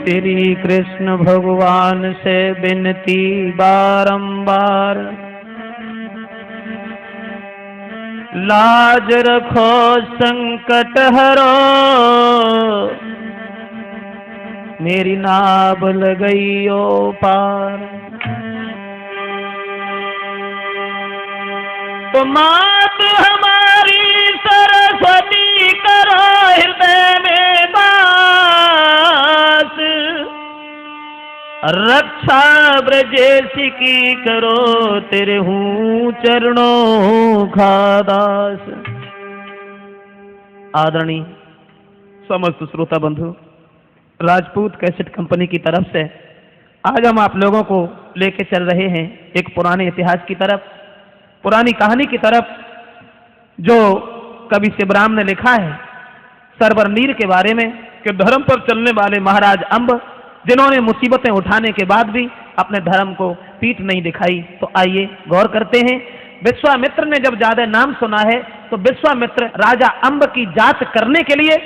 श्री कृष्ण भगवान से विनती बारंबार, लाज रखो संकट हरो, मेरी नाव लगई ओ पार। तो मात हमारी सरस्वती करो हृदय में वास, रक्षा ब्रजेशी की करो तेरे हूँ चरणों का दास। आदरणीय समस्त श्रोता बंधु, राजपूत कैसेट कंपनी की तरफ से आज हम आप लोगों को लेके चल रहे हैं एक पुराने इतिहास की तरफ, पुरानी कहानी की तरफ, जो कवि शिवराम ने लिखा है सरवर नीर के बारे में कि धर्म पर चलने वाले महाराज अंब, जिन्होंने मुसीबतें उठाने के बाद भी अपने धर्म को पीठ नहीं दिखाई। तो आइए गौर करते हैं। विश्वामित्र ने जब ज्यादा नाम सुना है तो विश्वामित्र राजा अंब की जांच करने के लिए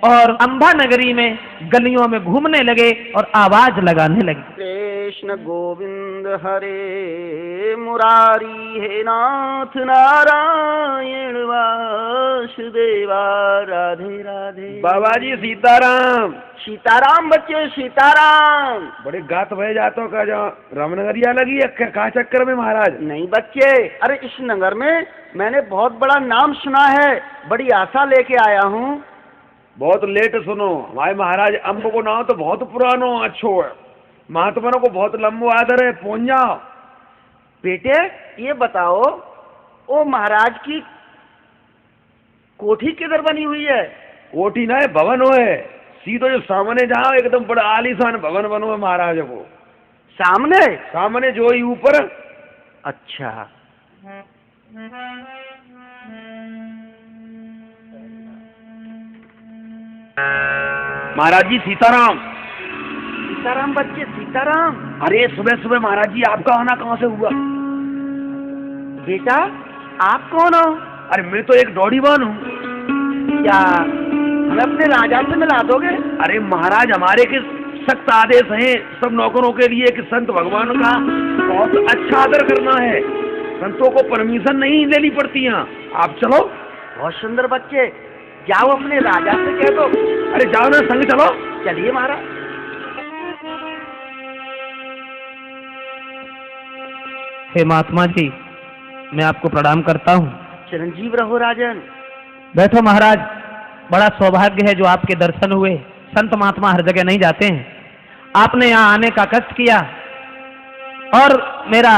और अंबा नगरी में गलियों में घूमने लगे और आवाज लगाने लगे, कृष्ण गोविंद हरे मुरारी, हे नाथ नारायण वासुदेवा, राधे राधे। बाबा जी सीताराम। सीताराम बच्चे सीताराम। बड़े गात भय जातो का जो रामनगरिया लगी है का चक्कर में महाराज? नहीं बच्चे, अरे इस नगर में मैंने बहुत बड़ा नाम सुना है, बड़ी आशा लेके आया हूँ। बहुत लेट सुनो, हमारे महाराज अंब को नाम तो बहुत पुरानो अच्छो है, महात्माओं को बहुत लंबो आदर है, पहुंच जाओ। बेटे ये बताओ, ओ महाराज की कोठी किधर बनी हुई है? कोठी ना है, भवन हो है, सीधो जो सामने जाओ एकदम बड़ा आलीशान भवन बनो है महाराज को। सामने? सामने जो ही ऊपर। अच्छा। महाराज जी सीताराम। सीताराम बच्चे सीताराम। अरे सुबह सुबह महाराज जी आपका आना कहाँ से हुआ? बेटा आप कौन हो? अरे मैं तो एक डोडीवान हूँ। क्या हमें अपने राजा से मिला दोगे? अरे महाराज हमारे के सख्त आदेश हैं सब नौकरों के लिए कि संत भगवान का बहुत अच्छा आदर करना है, संतों को परमिशन नहीं लेनी पड़ती है। आप चलो। बहुत सुंदर बच्चे, जाओ अपने राजा से कह दो। अरे जाओ ना, संग चलो। चलिए महाराज। हे महात्मा जी, मैं आपको प्रणाम करता हूँ। चिरंजीव रहो राजन। बैठो महाराज, बड़ा सौभाग्य है जो आपके दर्शन हुए। संत महात्मा हर जगह नहीं जाते हैं, आपने यहाँ आने का कष्ट किया और मेरा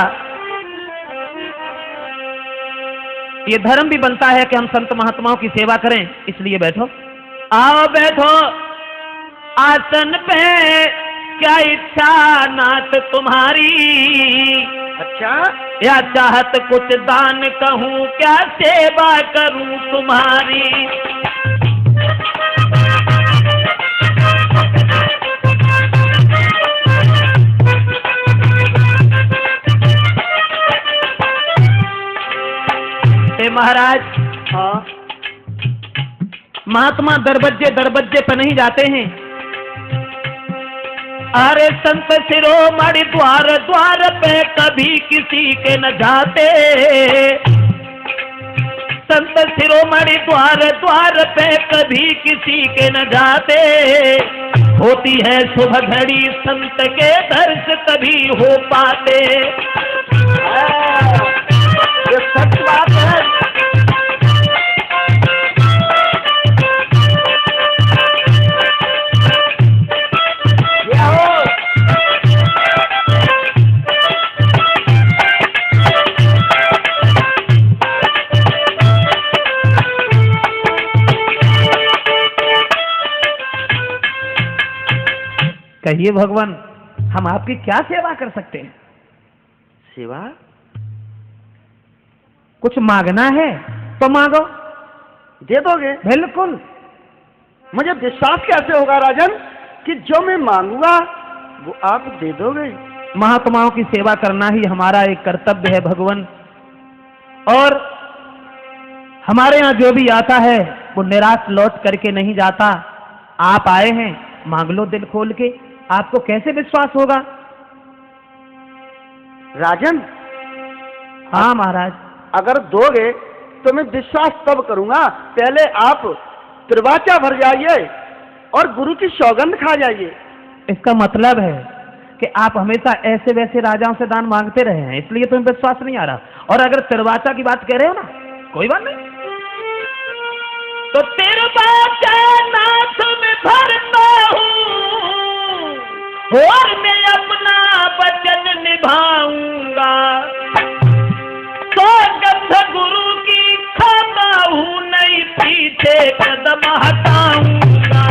ये धर्म भी बनता है कि हम संत महात्माओं की सेवा करें, इसलिए बैठो। आओ बैठो आसन पे, क्या इच्छा नाथ तुम्हारी? अच्छा, या चाहत कुछ दान कहूँ, क्या सेवा करूँ तुम्हारी? महाराज हाँ, महात्मा दरबज्जे दरबज्जे पे नहीं जाते हैं। अरे संत शिरोमणि द्वार द्वार पे कभी किसी के न जाते, संत शिरोमणि द्वार द्वार पे कभी किसी के न जाते। होती है सुबह घड़ी संत के दर्श तभी हो पाते। ये सच बात है। कहिए भगवान, हम आपकी क्या सेवा कर सकते हैं? सेवा? कुछ मांगना है तो मांगो, दे दोगे? बिल्कुल। मुझे विश्वास कैसे होगा राजन कि जो मैं मांगूंगा वो आप दे दोगे? महात्माओं की सेवा करना ही हमारा एक कर्तव्य है भगवान, और हमारे यहाँ जो भी आता है वो निराश लौट करके नहीं जाता। आप आए हैं, मांग लो दिल खोल के, आपको कैसे विश्वास होगा? राजन, हाँ महाराज। अगर दोगे तो मैं विश्वास तब करूंगा, पहले आप त्रिवाचा भर जाइए और गुरु की सौगंध खा जाइए। इसका मतलब है कि आप हमेशा ऐसे वैसे राजाओं से दान मांगते रहे हैं, इसलिए तुम्हें विश्वास नहीं आ रहा। और अगर त्रिवाचा की बात कह रहे हो ना, कोई बात नहीं, तो त्रिवाचा नाथ में भरता हूँ और मैं अपना वचन निभाऊंगा। सौगंध गुरु की खाता हूँ, नहीं पीछे कदम हटाऊंगा।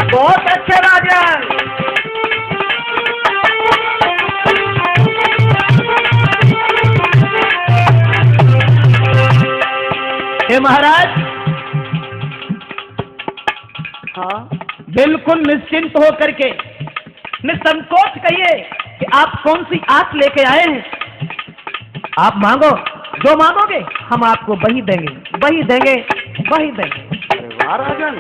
बहुत अच्छे राजन। हे महाराज, हाँ, बिल्कुल निश्चिंत हो करके निसंकोच कहिए कि आप कौन सी आस लेके आए हैं। आप मांगो, जो मांगोगे हम आपको वही देंगे, वही देंगे, वही देंगे। अरे वाह राजन।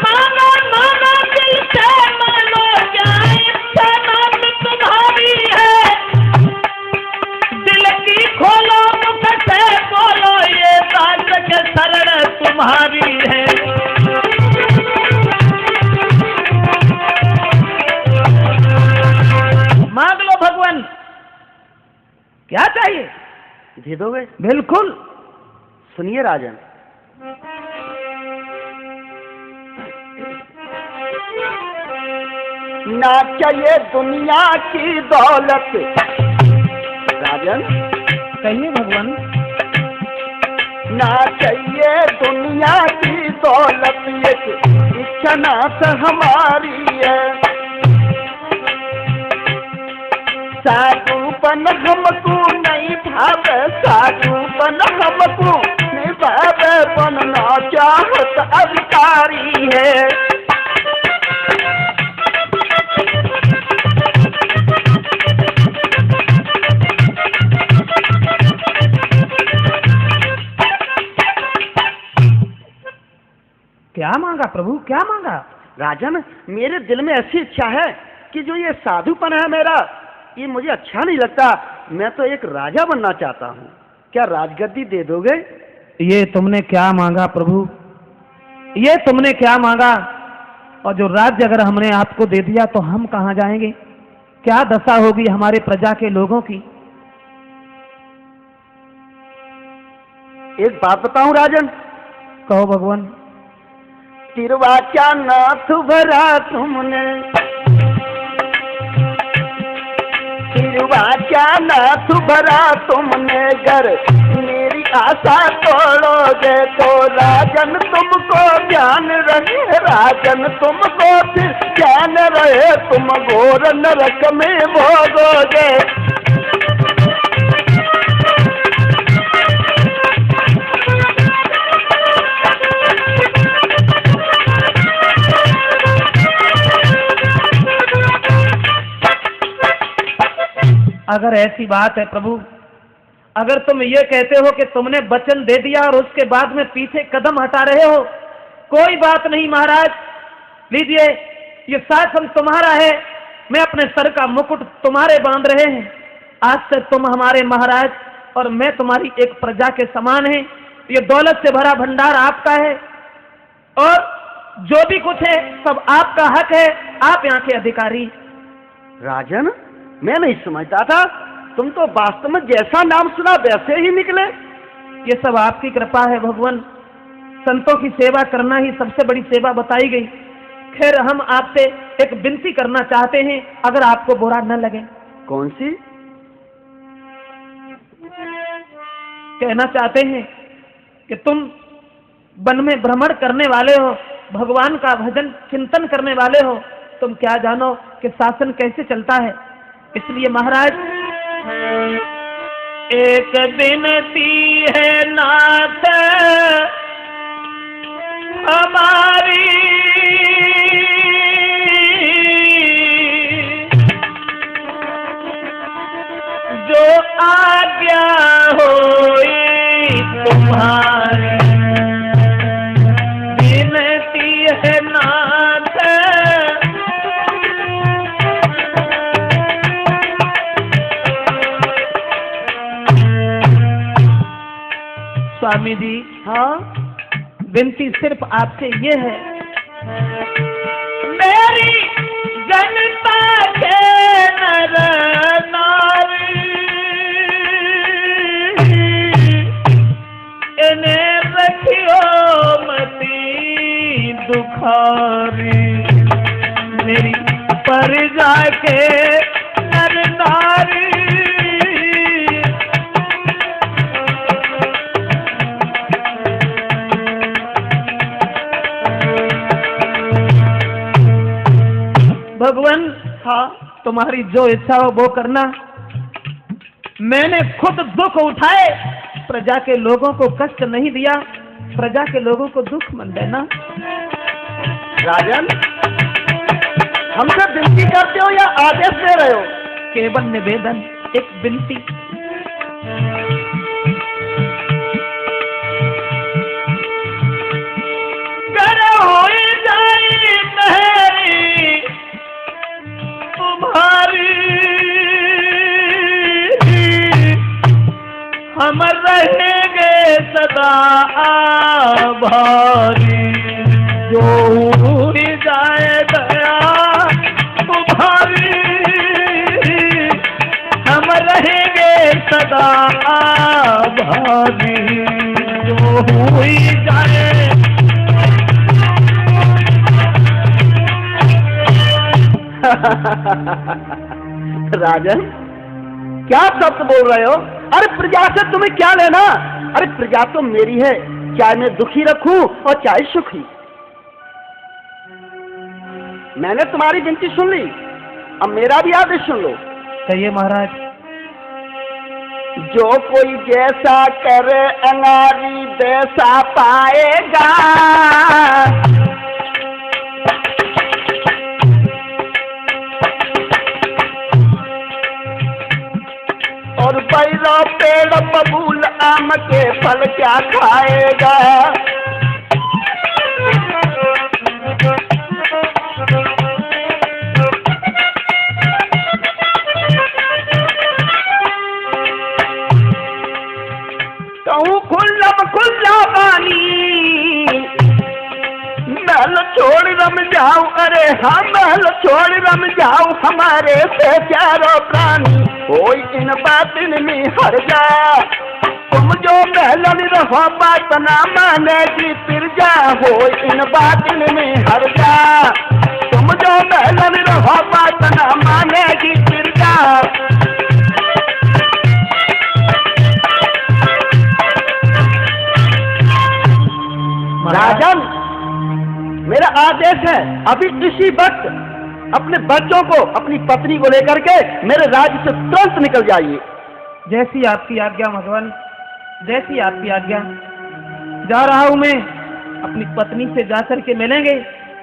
मानो मानो दिल से मानो, क्या इच्छा नाम तुम्हारी है। दिल की खोलो, मुख से बोलो, ये बात के शरण तुम्हारी है। मांग लो भगवान, क्या चाहिए दे दोगे? बिल्कुल। सुनिए राजन, ना चाहिए दुनिया की दौलत। राजन, कहिए भगवान। ना चाहिए दुनिया की दौलत, एक इच्छा नाथ हमारी है। साधुपन हमको नहीं भावे, साधुपन हमको नहीं भावे, बनना चाहत अधिकारी है। क्या मांगा प्रभु, क्या मांगा? राजन, मेरे दिल में ऐसी इच्छा है कि जो ये साधुपन है मेरा, ये मुझे अच्छा नहीं लगता। मैं तो एक राजा बनना चाहता हूँ, क्या राजगद्दी दे दोगे? ये तुमने क्या मांगा प्रभु, ये तुमने क्या मांगा? और जो राज्य अगर हमने आपको दे दिया तो हम कहाँ जाएंगे? क्या दशा होगी हमारे प्रजा के लोगों की? एक बात बताऊं राजन, कहो भगवान। तिरवाचा नाथ भरा तुमने, तिरवाचा नाथ भरा तुमने, गर मेरी आशा तोड़ोगे तो राजन तुमको ज्ञान रहे, राजन तुमको फिर ज्ञान रहे, तुम घोर नरक में भोगोगे। अगर ऐसी बात है प्रभु, अगर तुम ये कहते हो कि तुमने वचन दे दिया और उसके बाद में पीछे कदम हटा रहे हो, कोई बात नहीं महाराज, लीजिए ये शासन तुम्हारा है, मैं अपने सर का मुकुट तुम्हारे बांध रहे हैं। आज से तुम हमारे महाराज और मैं तुम्हारी एक प्रजा के समान है। ये दौलत से भरा भंडार आपका है और जो भी कुछ है सब आपका हक है, आप यहाँ के अधिकारी। राजन, मैं नहीं समझता था, तुम तो वास्तव में जैसा नाम सुना वैसे ही निकले। ये सब आपकी कृपा है भगवान, संतों की सेवा करना ही सबसे बड़ी सेवा बताई गई। खैर हम आपसे एक विनती करना चाहते हैं, अगर आपको बुरा न लगे। कौन सी? कहना चाहते हैं कि तुम वन में भ्रमण करने वाले हो, भगवान का भजन चिंतन करने वाले हो, तुम क्या जानो कि शासन कैसे चलता है। इसलिए महाराज एक विनती है नाथ हमारी, जो आज्ञा होई तुम्हारी। स्वामी जी, हाँ, विनती सिर्फ आपसे ये है, मेरी जनता के नर नारी इन्हें रखियो मती दुखारी, मेरी प्रजा के नर नारी भगवान, हाँ, तुम्हारी जो इच्छा हो वो करना। मैंने खुद दुख उठाए, प्रजा के लोगों को कष्ट नहीं दिया, प्रजा के लोगों को दुख मत देना। राजन, हमसे विनती करते हो या आदेश दे रहे हो? केवल निवेदन, एक विनती। कर होई जाई मेरी तुम्हारी, हम रहेंगे सदा आभारी, जो हुई जाए दया तुम्हारी, हम रहेंगे सदा आभारी, जो हुई जाए। राजन, क्या शब्द बोल रहे हो? अरे प्रजा से तुम्हें क्या लेना? अरे प्रजा तो मेरी है, चाहे मैं दुखी रखूं और चाहे सुखी। मैंने तुम्हारी विनती सुन ली, अब मेरा भी आदेश सुन लो। कहिए महाराज। जो कोई जैसा करे अंगारी वैसा पाएगा, और बैरा पेड़ बबूल आम के फल क्या खाएगा। कहूँ खुल्लम खुल्ला पानी, महल छोड़ रम जाऊं, अरे हम महल छोड़ रम जाऊं, हमारे से चारों प्राणी होई इन बातिन में हर जा। तुम जो महलन रहो बात ना मानेगी तिरजा, होई इन बातिन में हर जा। तुम जो महलन रहो बात ना मानेगी तिरजा। राजन, मेरा आदेश है, अभी इसी वक्त अपने बच्चों को, अपनी पत्नी को लेकर के मेरे राज्य से तुरंत निकल जाइए। जैसी आपकी आज्ञा भगवान, जैसी आपकी आज्ञा। जा रहा हूँ मैं, अपनी पत्नी से जाकर के मिलेंगे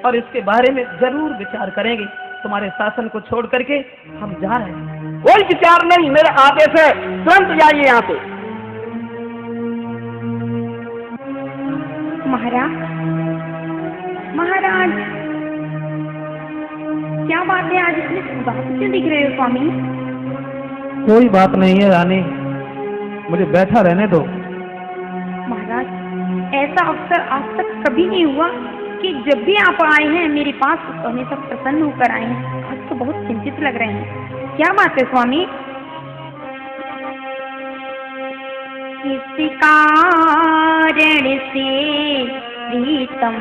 और इसके बारे में जरूर विचार करेंगे। तुम्हारे शासन को छोड़ करके हम जा रहे हैं। कोई विचार नहीं, मेरा आदेश है, तुरंत जाइए यहाँ से। महाराज, महाराज, क्या बात है, आज इतने उदास क्यों दिख रहे हो स्वामी? कोई बात नहीं है रानी, मुझे बैठा रहने दो। महाराज, ऐसा अवसर आज तक कभी नहीं हुआ कि जब भी आप आए हैं मेरे पास तो हमेशा प्रसन्न होकर आए हैं। आज तो बहुत चिंतित लग रहे हैं, क्या बात है स्वामी? किस कारण से प्रीतम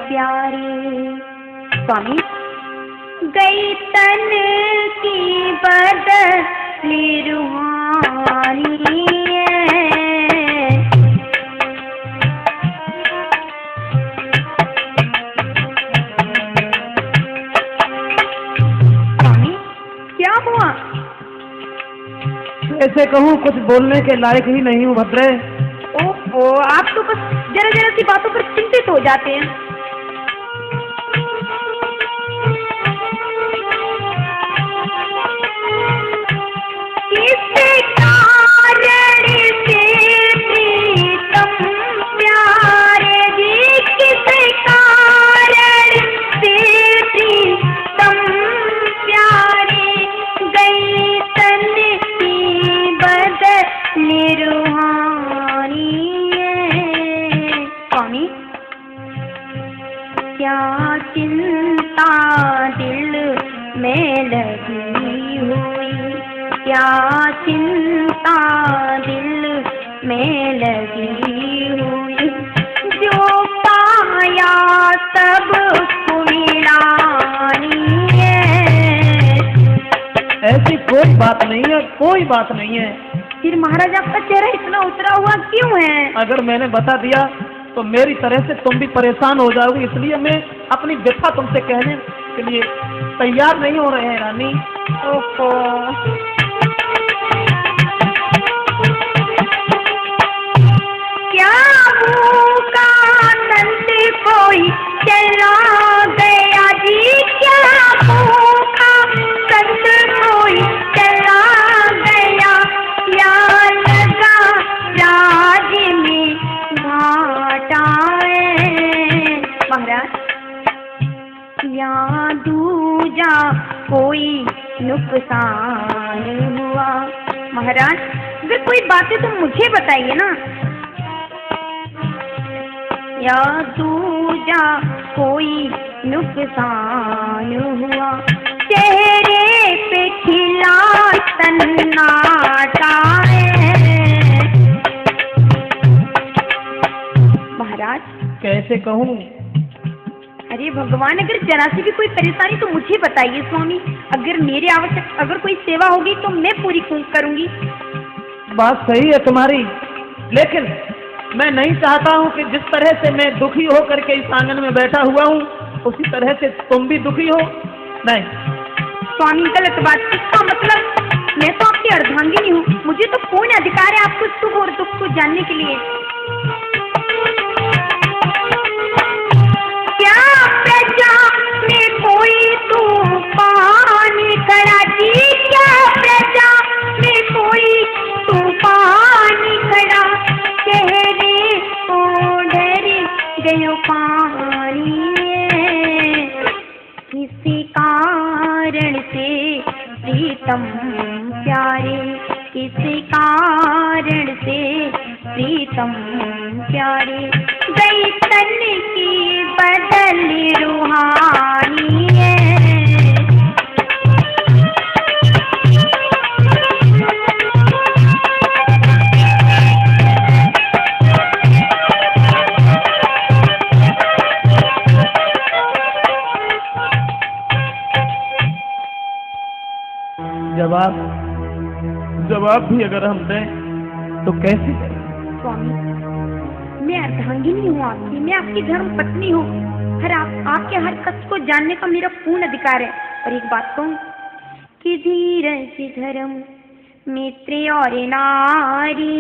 प्यारे स्वामी गई तन की बदली रूहानी स्वामी क्या हुआ? ऐसे कहूँ कुछ बोलने के लायक ही नहीं हूँ भद्रे। ओहो, आप तो बस जरा जरा सी बातों पर चिंतित हो जाते हैं। किस कारण से प्रीतम प्यारे जी, किस कारण से प्रीतम प्यारे गई तन की बदली रूहानी स्वामी? क्या चिंता दिल में लगी हुई, क्या चिंता दिल में लगी हुई, जो पाया सब कुड़ानी है। ऐसी कोई बात नहीं है, कोई बात नहीं है। फिर महाराज आपका चेहरा इतना उतरा हुआ क्यों है? अगर मैंने बता दिया तो मेरी तरह से तुम भी परेशान हो जाओगी, इसलिए मैं अपनी व्यथा तुमसे कहने के लिए तैयार नहीं हो रहे हैं रानी। ओहो, क्या भूखा संत कोई चला गया जी, क्या भूखा संत कोई चला गया, या लगा राज में घाटा है। महाराज, या दूजा कोई नुकसान हुआ? महाराज, अगर कोई बात है तो मुझे बताइए ना। या दूजा कोई नुकसान हुआ, चेहरे पे खिला सन्नाटा है। महाराज, कैसे कहूँ? अरे भगवान, अगर जरा सी भी कोई परेशानी तो मुझे बताइए स्वामी। अगर कोई सेवा होगी तो मैं पूरी करूंगी। बात सही है तुम्हारी, लेकिन मैं नहीं चाहता हूँ कि जिस तरह से मैं दुखी होकर के इस आंगन में बैठा हुआ हूँ उसी तरह से तुम भी दुखी हो। नहीं स्वामी, गलत बात। इसका मतलब मैं तो आपकी अर्धांगिनी हूँ, मुझे तो पूर्ण अधिकार है आपको सुख और दुख को जानने के लिए। क्या प्रजा में कोई तूफान खड़ा जी, क्या प्रजा में कोई तूफान खड़ा, चेहरे को डर गयो पानी है, किसी कारण से प्रीतम प्यारे, किसी कारण से प्रीतम प्यारे, गई तन की बदल रूहानी है। जवाब भी अगर हम दें तो कैसे करें? स्वामी, मैं अर्धांगिनी हूँ आपकी, मैं आपकी धर्म पत्नी हूँ। आपके हर कष्ट को जानने का मेरा पूर्ण अधिकार है। और एक बात कहूँ कि धीरज धर्म मित्र और नारी,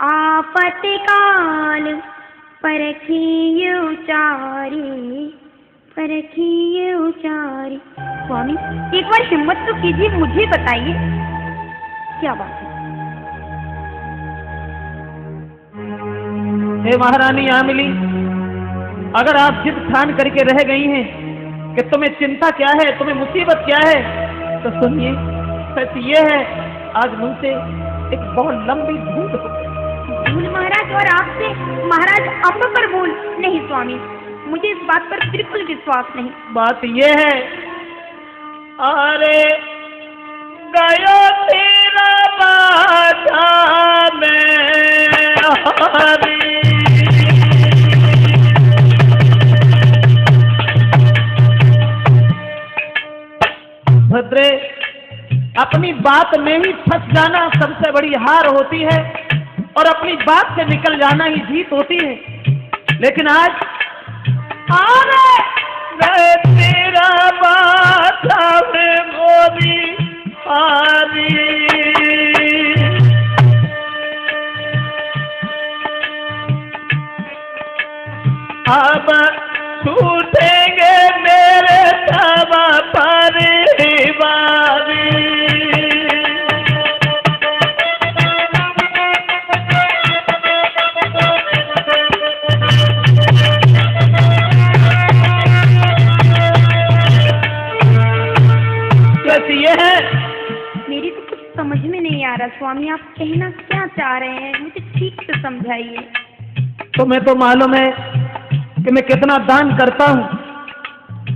आफत काल परखिए उचारी, परखिए उचारी। स्वामी, एक बार हिम्मत तो कीजिए, मुझे बताइए क्या बात है। हे महारानी आमिली, अगर आप जिद ठान करके रह गई हैं कि तुम्हें चिंता क्या है, तुम्हें मुसीबत क्या है, तो सुनिए, सच ये है आज मुझसे एक बहुत लंबी भूल हो गई। भूल महाराज, और आपसे महाराज अब पर भूल नहीं स्वामी, मुझे इस बात पर बिल्कुल विश्वास नहीं। बात ये है, अरे गयो तेरा बाजा में हरी, भद्रे, अपनी बात में ही फंस जाना सबसे बड़ी हार होती है और अपनी बात से निकल जाना ही जीत होती है। लेकिन आज अरे तेरा बाजा में मोदी हारी, अब छूटेंगे मेरे सब परिवारी। कैसी ये है? मेरी तो कुछ समझ में नहीं आ रहा स्वामी, आप कहना क्या चाह रहे हैं, मुझे ठीक से समझाइए। तुम्हें तो मालूम है कि मैं कितना दान करता हूँ।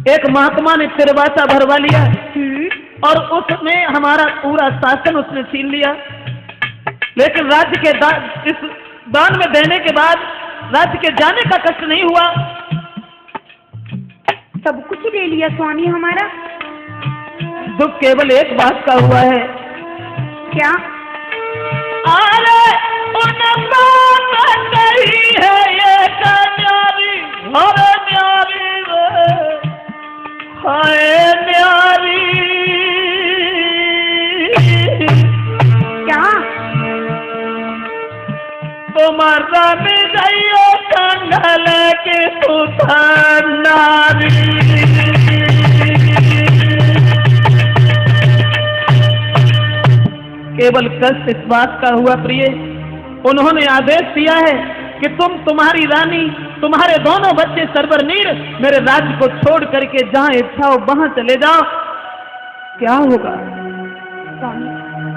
एक महात्मा ने तिरवासा भरवा लिया और उसमें हमारा पूरा शासन उसने छीन लिया, लेकिन राज्य के इस दान में देने के बाद राज्य के जाने का कष्ट नहीं हुआ। सब कुछ ही ले लिया स्वामी हमारा। दुख केवल एक बात का हुआ है। क्या? अरे उन बात नहीं है ये न्यारी, अरे न्यारी हाय न्यारी। क्या? तुम्हारा मिजाइयो कंगल के सुथार नारी। केवल कष्ट इस बात का हुआ प्रिय, उन्होंने आदेश दिया है कि तुम्हारी रानी, तुम्हारे दोनों बच्चे सरबरनीर मेरे राज्य को छोड़ करके जहां इच्छा हो वहां चले जाओ। क्या होगा? स्वामी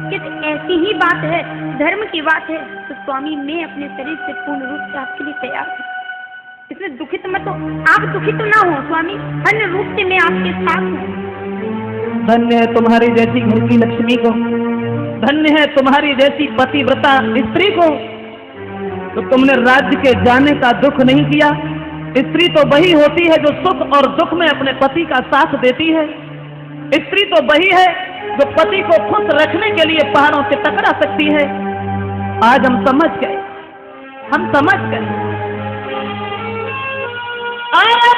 यदि ऐसी ही बात है, धर्म की बात है, तो स्वामी मैं अपने शरीर से पूर्ण रूप से आपके लिए तैयार हूँ। इसमें दुखित मत हो, आप दुखित ना हो स्वामी, अन्य रूप से मैं आपके साथ हूँ। धन्य है तुम्हारी जैसी घर की लक्ष्मी को, धन्य है तुम्हारी जैसी पतिव्रता स्त्री को, तो तुमने राज्य के जाने का दुख नहीं किया। स्त्री तो वही होती है जो सुख और दुख में अपने पति का साथ देती है। स्त्री तो वही है जो पति को खुश रखने के लिए पहाड़ों से टकरा सकती है। आज हम समझ गए, हम समझ गए।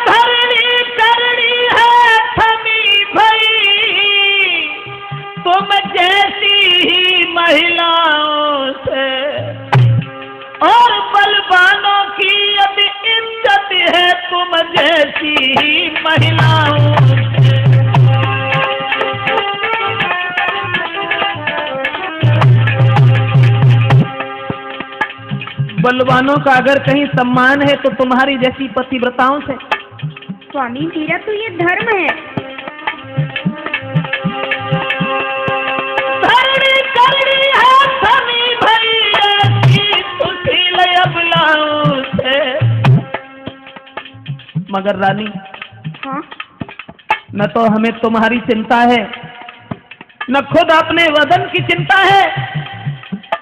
धरणी करनी है थमी भई तुम जैसी ही महिलाओं से, और बलवानों की अब इज्जत है तुम जैसी ही महिलाओं से। बलवानों का अगर कहीं सम्मान है तो तुम्हारी जैसी पतिव्रताओं से। स्वामी मेरा तो ये धर्म है। धरणी करनी है थमी भई ऐसी सुशील अबलाओं से। मगर रानी, हाँ? न तो हमें तुम्हारी चिंता है, न खुद अपने वदन की चिंता है।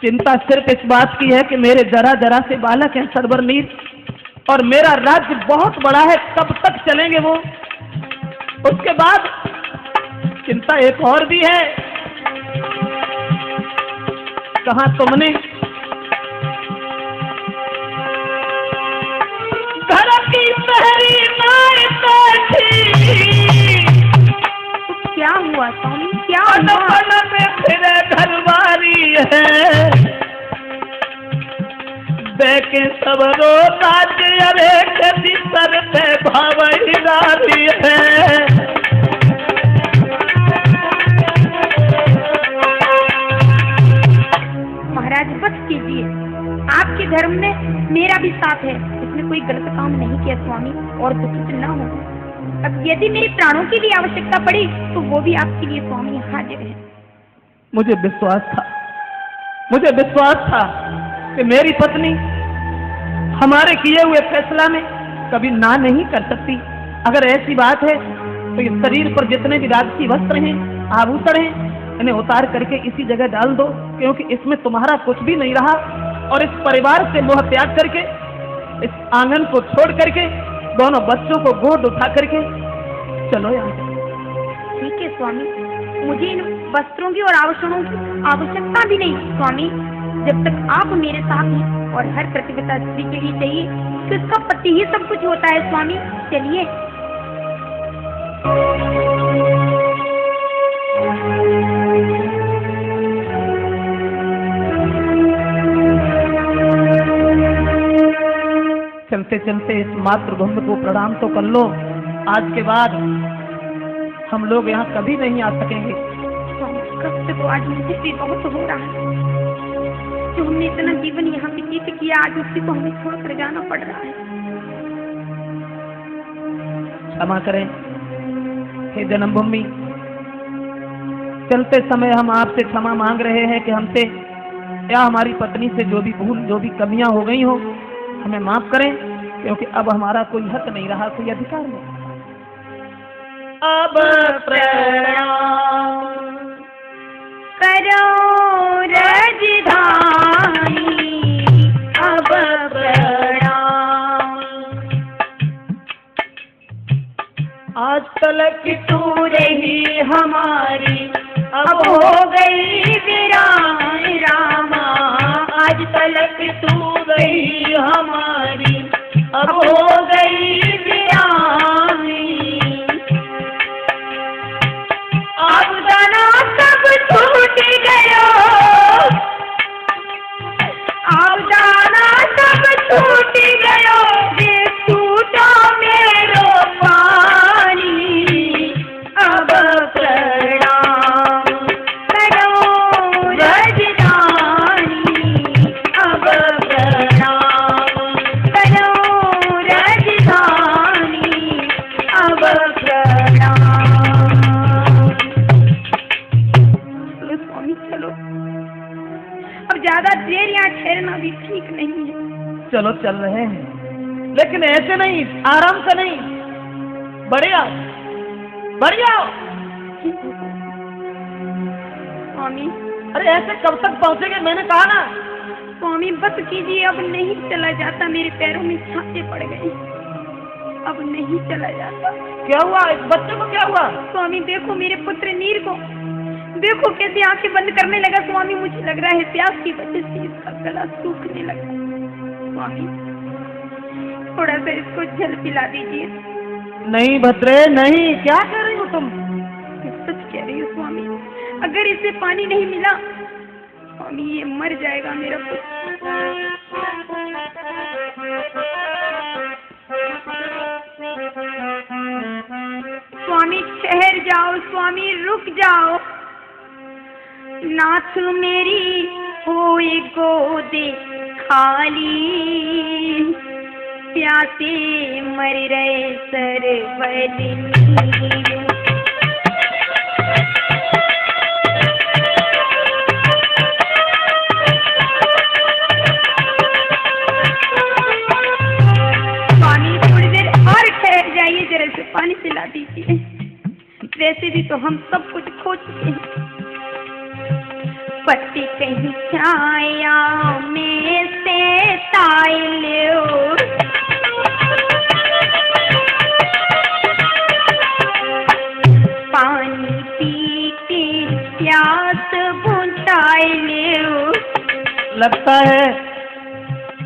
चिंता सिर्फ इस बात की है कि मेरे जरा जरा से बालक हैं सरबरनीर, और मेरा राज्य बहुत बड़ा है, कब तक चलेंगे वो। उसके बाद चिंता एक और भी है। कहा तुमने घर की पहरी नाई बैठी, क्या हुआ स्वामी, क्या पल हुआ? पल में फिर घरवारी है, देखे सब रो राज्य अरे कभी सर पे भावही है। महाराज बस कीजिए, आपके धर्म में मेरा भी साथ है, इसमें कोई गलत काम नहीं किया स्वामी, और दुखित न हो। अब यदि मेरे प्राणों की भी आवश्यकता पड़ी तो वो भी आपके लिए स्वामी हाजिर है। मुझे विश्वास था कि मेरी पत्नी हमारे किए हुए फैसला में कभी ना नहीं कर सकती। अगर ऐसी बात है तो इस शरीर पर जितने भी राजसी वस्त्र हैं, आभूषण हैं, इन्हें उतार करके इसी जगह डाल दो, क्योंकि इसमें तुम्हारा कुछ भी नहीं रहा। और इस परिवार से मोह त्याग करके, इस आंगन को छोड़ करके, दोनों बच्चों को गोद उठा करके चलो यहाँ से। ठीक है स्वामी, मुझे इन वस्त्रों की और आभूषणों की आवश्यकता भी नहीं स्वामी। जब तक आप मेरे साथ हैं, और हर प्रतिव्रता स्त्री के लिए चाहिए कि उसका पति ही सब कुछ होता है स्वामी। चलिए। चलते चलते इस मातृभूमि को प्रणाम तो कर लो। आज के बाद हम लोग यहाँ कभी नहीं आ सकेंगे। कष्ट तो आज मुझे भी बहुत हो रहा है। जो हमने इतना जीवन यहाँ व्यतीत किया, आज उसी को हमें छोड़कर जाना पड़ रहा है। क्षमा करें हे जन्मभूमि, चलते समय हम आपसे क्षमा मांग रहे हैं कि हमसे या हमारी पत्नी से जो भी भूल, जो भी कमियां हो गई हो, हमें माफ करें, क्योंकि अब हमारा कोई हक नहीं रहा, कोई अधिकार नहीं। अब प्रणाम करो राजधानी, अब प्रणाम। आज तलक तू रही हमारी, अब हो गई वीरान रामा। आज तलक तू रही हमारी, अब हो गई वीरानी। अब दाना सब छूट गयो, अब दाना सब छूट गयो, ये छूटा मेरो पानी। अब प्रणाम करो राजधानी, अब प्रणाम करो राजधानी, अब प्रणाम। चलो स्वामी चलो, अब ज्यादा देर यहाँ ठहरना भी ठीक नहीं है। चलो चल रहे हैं, लेकिन ऐसे नहीं, आराम से नहीं, बढ़िया बढ़िया। स्वामी अरे ऐसे कब तक पहुंचेंगे, मैंने कहा ना। स्वामी बस कीजिए, अब नहीं चला जाता, मेरे पैरों में छाते पड़ गए, अब नहीं चला जाता। क्या हुआ, इस बच्चे को क्या हुआ? स्वामी देखो मेरे पुत्र नीर को, देखो कैसे आंखें बंद करने लगा। स्वामी मुझे लग रहा है प्यास की वजह से इसका गला सूखने लगा। स्वामी थोड़ा सा इसको जल पिला दीजिए। नहीं भद्रे नहीं, क्या कर रही हो तुम? मैं सच कह रही हूँ स्वामी, अगर इसे पानी नहीं मिला स्वामी ये मर जाएगा मेरा पुत्र। स्वामी ठहर जाओ, स्वामी रुक जाओ। नाथ मेरी होए गोदे खाली, प्यासे मर रहे सरवरी। स्वामी थोड़ी देर और ठहर जाइए, जरा से पानी पिला दीजिए। वैसे भी तो हम सब कुछ खो चुके हैं। पति कहीं छाया में से ताइलो, पानी पी के प्यास बुझाइलो।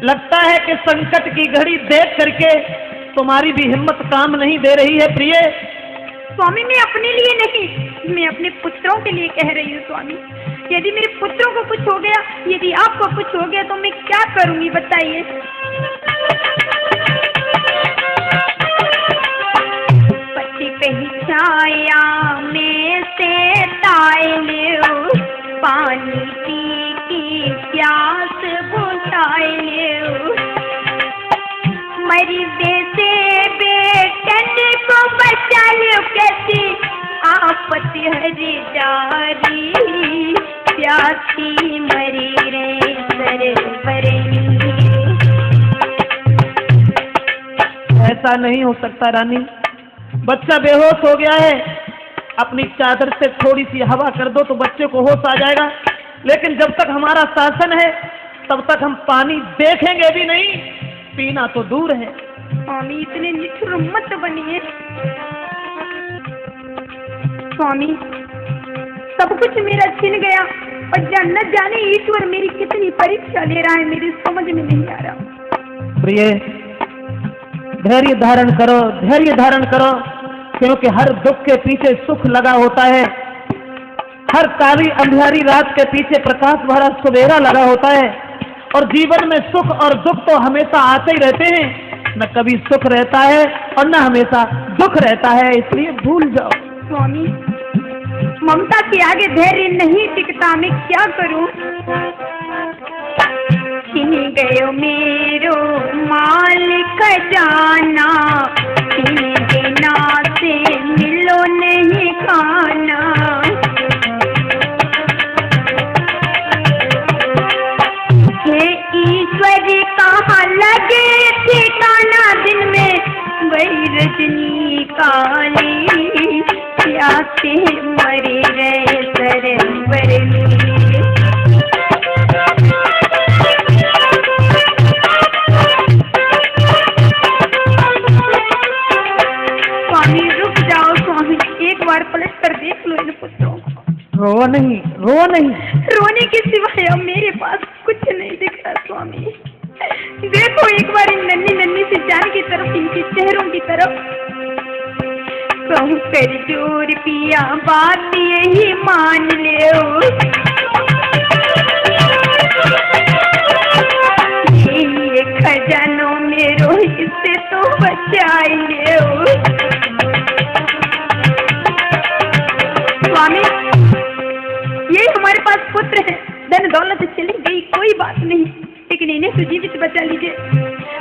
लगता है कि संकट की घड़ी देख करके तुम्हारी भी हिम्मत काम नहीं दे रही है प्रिय। स्वामी मैं अपने लिए नहीं, मैं अपने पुत्रों के लिए कह रही हूँ स्वामी। यदि मेरे पुत्रों को कुछ हो गया, यदि आपको कुछ हो गया तो मैं क्या करूँगी बताइए। पति कहीं छाया में से ताइलो, पानी पी की प्यास बुझाइलो। मरी से बेटन को बचा लो, कैसी आपत्ति हरी जारी, प्यासी मरी रे सरवरी। ऐसा नहीं हो सकता रानी, बच्चा बेहोश हो गया है। अपनी चादर से थोड़ी सी हवा कर दो तो बच्चे को होश आ जाएगा। लेकिन जब तक हमारा शासन है तब तक हम पानी देखेंगे भी नहीं, पीना तो दूर है। स्वामी इतने निठुर मत बनिए। स्वामी सब कुछ मेरा छिन गया और न जाने ईश्वर मेरी कितनी परीक्षा ले रहा है, मेरी समझ में नहीं आ रहा। प्रिय धैर्य धारण करो, धैर्य धारण करो, क्योंकि हर दुख के पीछे सुख लगा होता है। हर काली अंधियारी रात के पीछे प्रकाश भरा सवेरा लगा होता है। और जीवन में सुख और दुख तो हमेशा आते ही रहते हैं, न कभी सुख रहता है और न हमेशा दुख रहता है, इसलिए भूल जाओ। स्वामी ममता के आगे धैर्य नहीं टिकता, मैं क्या करूं। छिन गयो मेरो माल खजाना, छिन देना से मिलो नहीं खाना। हे ईश्वर कहाँ लगे प्यासे मरे रहे सरवर स्वामी रुक जाओ स्वामी, एक बार पलट कर देख लो इन पुत्रों को। रो नहीं, रो नहीं। रोने के सिवाय अब मेरे पास कुछ नहीं दिख रहा स्वामी। देखो एक बार इन नन्ही नन्ही सी जान की तरफ, इनके चेहरों की तरफ। कहूँ कर जोर पिया बात यही मान ले, ये खजानों मेरो इससे तो बचाई ले स्वामी। ये हमारे पास पुत्र है, धन दौलत चली गई कोई बात नहीं, लेकिन इन्हें तो जीवित बचा लीजिए।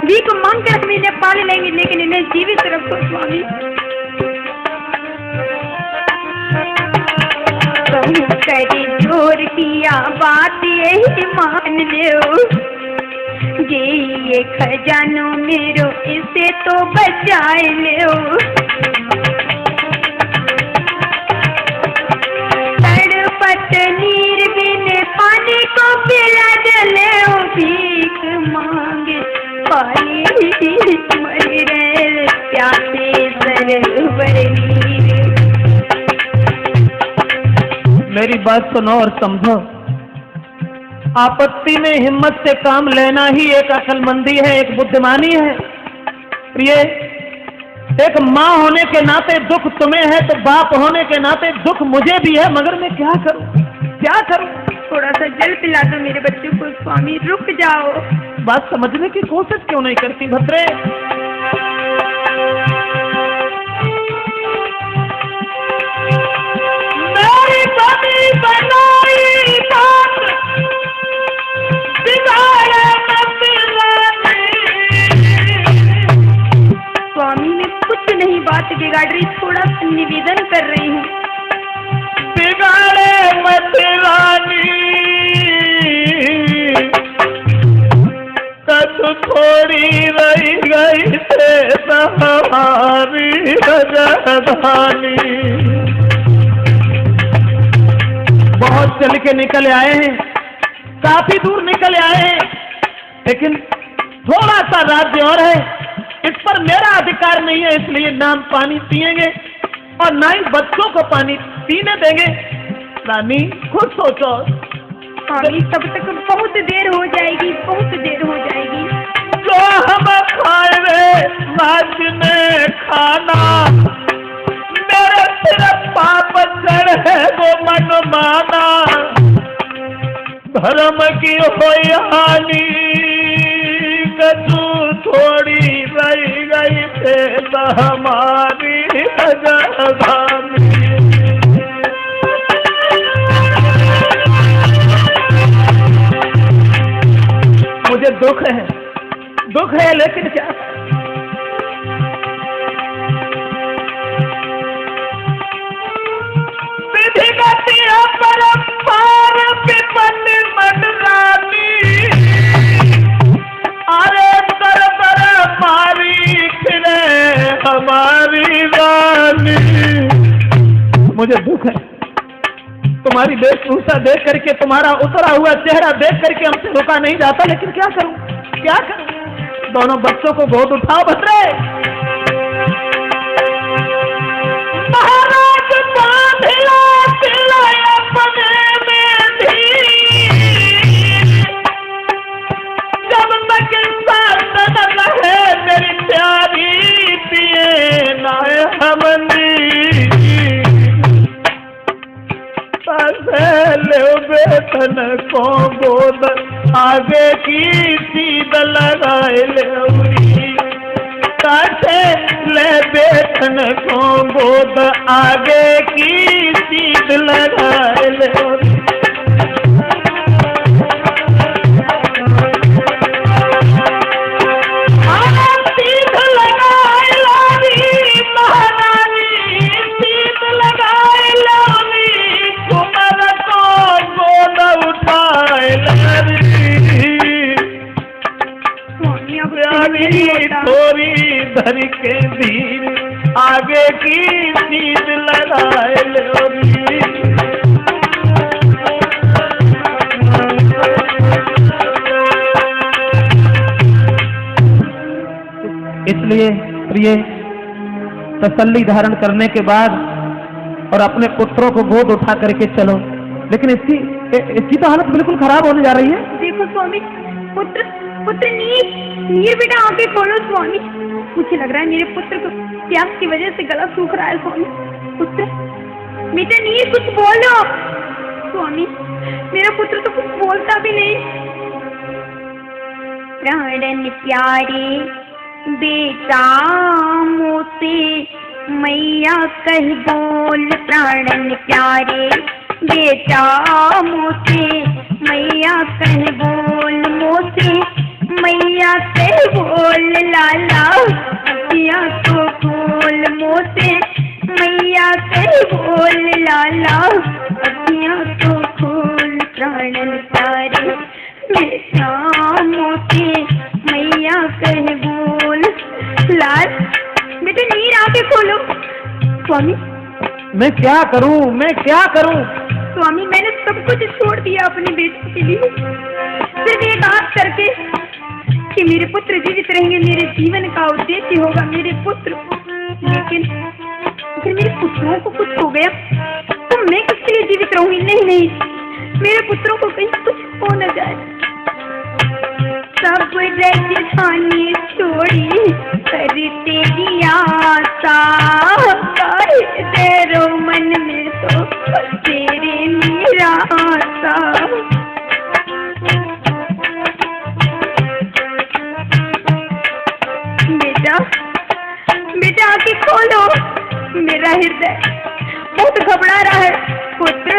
भीख मांग कर हम इन्हें पाल लेंगे, लेकिन इन्हें जीवित रखो स्वामी। कहूँ करे जोर किया बात यही मान लो, ये खजानो मेरो इसे तो बचाए लो। तड़पत नीर बिन पानी को पिला जले, भीख मांगे पानी मर रहे प्यासे सरवर नीर। मेरी बात सुनो और समझो, आपत्ति में हिम्मत से काम लेना ही एक अक्लमंदी है, एक बुद्धिमानी है। प्रिय, एक माँ होने के नाते दुख तुम्हें है, तो बाप होने के नाते दुख मुझे भी है, मगर मैं क्या करूं, क्या करूं? थोड़ा सा जल पिला दो मेरे बच्चों को स्वामी, रुक जाओ। बात समझने की कोशिश क्यों नहीं करती भद्रे? मेरी बनी बनाई बात बिगाड़े मत स्वामी, मैं कुछ नहीं बात बिगाड़ रही, थोड़ा सा निवेदन कर रही हूँ। बिगाड़े मत रानी, कद थोड़ी रही गई थे हमारी राजधानी। बहुत चल के निकल आए हैं, काफी दूर निकल आए हैं, लेकिन थोड़ा सा राज्य और है, इस पर मेरा अधिकार नहीं है, इसलिए ना पानी पिएंगे और ना ही बच्चों को पानी पीने देंगे। रानी खुद सोचो। स्वामी, तब तक बहुत देर हो जाएगी, बहुत देर हो जाएगी। जो हम खाए रे राज्य में खाना, मेरे सिर्फ पाप चढ़े वो मन माना। धर्म की होई हानि, कदू थोड़ी रह गई थे हमारी राजधानी। मुझे दुख है, लेकिन क्या? विधि गति परम्पार विपन मंडलानी, अरे दर मारी फिरे हमारी रानी। मुझे दुख है, तुम्हारी वेशभूषा देख करके, तुम्हारा उतरा हुआ चेहरा देख करके हमसे रुका नहीं जाता, लेकिन क्या करूं, क्या करूं? दोनों बच्चों को गोद उठाओ भद्रे। महाराज बांधिला पिलाया अपने में भी, जब तक साथ न रहे मेरी प्यारी पिए ना हमनी। बेतन को गोद आगे की सीध लगाए ले बेतन को गोद आगे की सीध लगाए ले। थोड़ी धर के धीर आगे की सीध लगाए लोरी। इसलिए प्रिय, तसल्ली धारण करने के बाद और अपने पुत्रों को गोद उठा करके चलो। लेकिन इसकी तो हालत बिल्कुल खराब होने जा रही है। देखो स्वामी, पुत्र नीर बेटा आंखें खोलो स्वामी। मुझे लग रहा है मेरे पुत्र को प्यास की वजह से गला सूख रहा है स्वामी। पुत्र बेटा नीर, कुछ बोलो। स्वामी मेरा पुत्र तो कुछ बोलता भी नहीं। प्राणन प्यारे बेटा मोसे मैया कह बोल। प्राणन प्यारे बेटा मोसे मैया कह बोल। मोसे मैया कह बोल लाला अखियाँ तो खोल। मोसे मैया कह बोल लाला अखियाँ तो खोल। प्राणन प्यारे बेटा मोसे मैया कह बोल। लाल बेटा नीर आंखें खोलो। स्वामी मैं क्या करूं? स्वामी मैंने सब कुछ छोड़ दिया अपने बेटे के लिए, सिर्फ एक आस करके कि मेरे पुत्र जीवित रहेंगे, मेरे जीवन का उद्देश्य होगा मेरे पुत्र। लेकिन अगर मेरे पुत्रों को कुछ हो गया तो मैं किसके लिए जीवित रहूंगी? नहीं, मेरे पुत्रों को कहीं कुछ हो न जाए। सब राजधानी छोड़ी कर तेरी आशा, तेरो मन में तो तेरे निराशा। बेटा आंखें खोलो। मेरा हृदय बहुत घबरा रहा है। पुत्र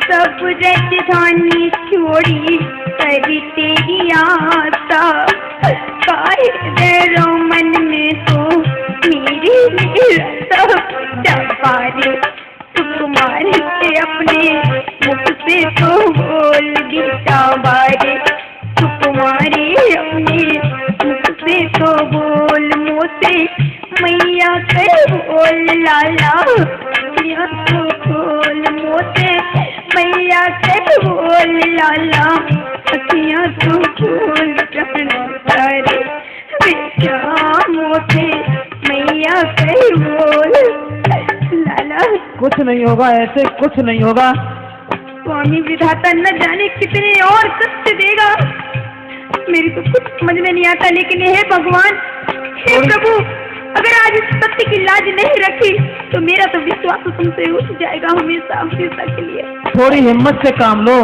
सब राजधानी छोड़ी करी तेरी आशा, तेरो मन में तो मेरी पारे। सुकुमार से अपने मुख से तो बोल बेटा बारे। सुकुमारी अपने मुख से तो बोल। मोसे मैया कह बोल लाला अखियाँ तो खोल। मोसे मैया कह बोल लाला अखियाँ तो खोल। प्राण बेटा मोसे मैया कह बोल लाला। कुछ नहीं होगा, ऐसे कुछ नहीं होगा। स्वामी विधाता न जाने कितने और कष्ट देगा, मेरी तो कुछ समझ में नहीं आता। लेकिन हे भगवान, हे प्रभु, अगर आज इस सत्य की लाज नहीं रखी तो मेरा तो विश्वास तुमसे उठ जाएगा हमेशा के लिए। थोड़ी हिम्मत से काम लो।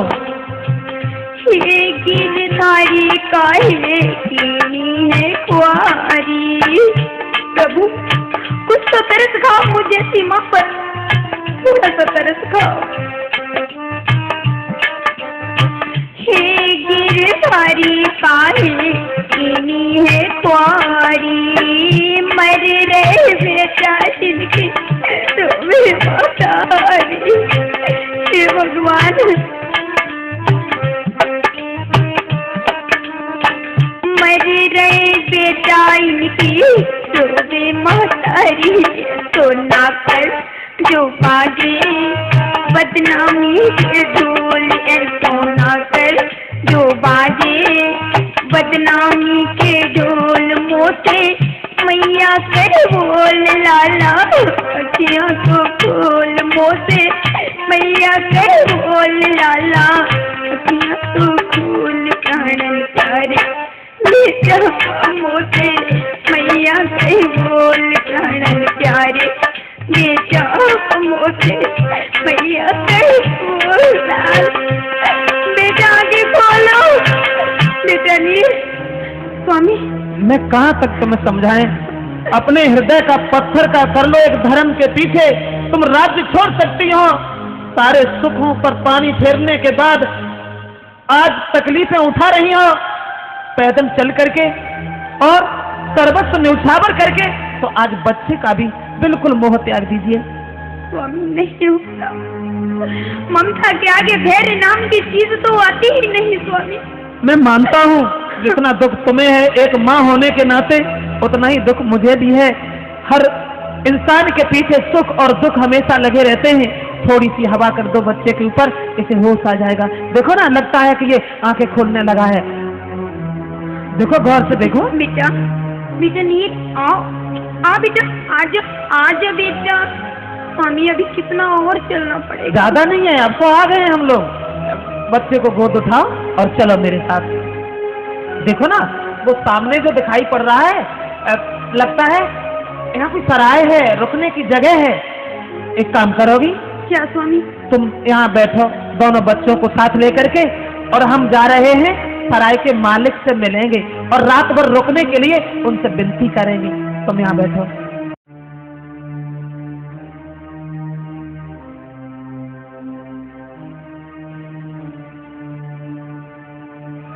हे गिरधारी काहे कीनी है कुआरी। प्रभु कुछ तो तरस खाओ मुझे सीमा पर, थोड़ा सा तरस खाओ। हे गिरधारी काहे कीनी है कुआरी। मर रहे बेटा जिनकी तुम्हें बतारी। हे भगवान, मर रहे बेटा इनकी सोवे महतारी। तो ना कर जो बाजे बदनामी के ढोल, ऐसो ना कर जो बाजे बदनामी के ढोल। मोसे मैया कर बोल लाला अखियाँ तो खोल। मोसे मैया कर बोल लाला अखियाँ तो खोल। प्राणन प्यारे बेटा मोसे मैया कर बोल। प्राणन प्यारे बेटा मोसे मैया कर बोल। बेटा आगे खोलो। बेटा नीर। स्वामी मैं कहाँ तक तुम्हें समझाएं? अपने हृदय का पत्थर का कर लो एक धर्म के पीछे। तुम राज्य छोड़ सकती हो, सारे सुखों पर पानी फेरने के बाद आज तकलीफें उठा रही हो पैदल चल करके और सर्वस्व न्यौछावर करके। तो आज बच्चे का भी बिल्कुल मोह त्याग दीजिए। स्वामी नहीं होता, ममता के आगे धैर्य नाम की चीज तो आती ही नहीं। स्वामी मैं मानता हूँ जितना दुख तुम्हें है एक माँ होने के नाते उतना ही दुख मुझे भी है, हर इंसान के पीछे सुख और दुख हमेशा लगे रहते हैं। थोड़ी सी हवा कर दो बच्चे के ऊपर, इसे होश आ जाएगा। देखो ना, लगता है कि ये आंखें खोलने लगा है। देखो, गौर से देखो। बेटा, बेटा नीर, आओ आओ बेटा, आज आज बेटा, स्वामी अभी कितना और चलना पड़ेगा। ज्यादा नहीं है, अब तो आ गए हैं हम लोग। बच्चे को गोद उठाओ और चलो मेरे साथ। देखो ना, वो सामने जो दिखाई पड़ रहा है, लगता है यहाँ कोई सराय है, रुकने की जगह है। एक काम करोगी? क्या स्वामी? तुम यहाँ बैठो दोनों बच्चों को साथ लेकर के, और हम जा रहे हैं सराय के मालिक से मिलेंगे और रात भर रुकने के लिए उनसे विनती करेंगे। तुम यहाँ बैठो।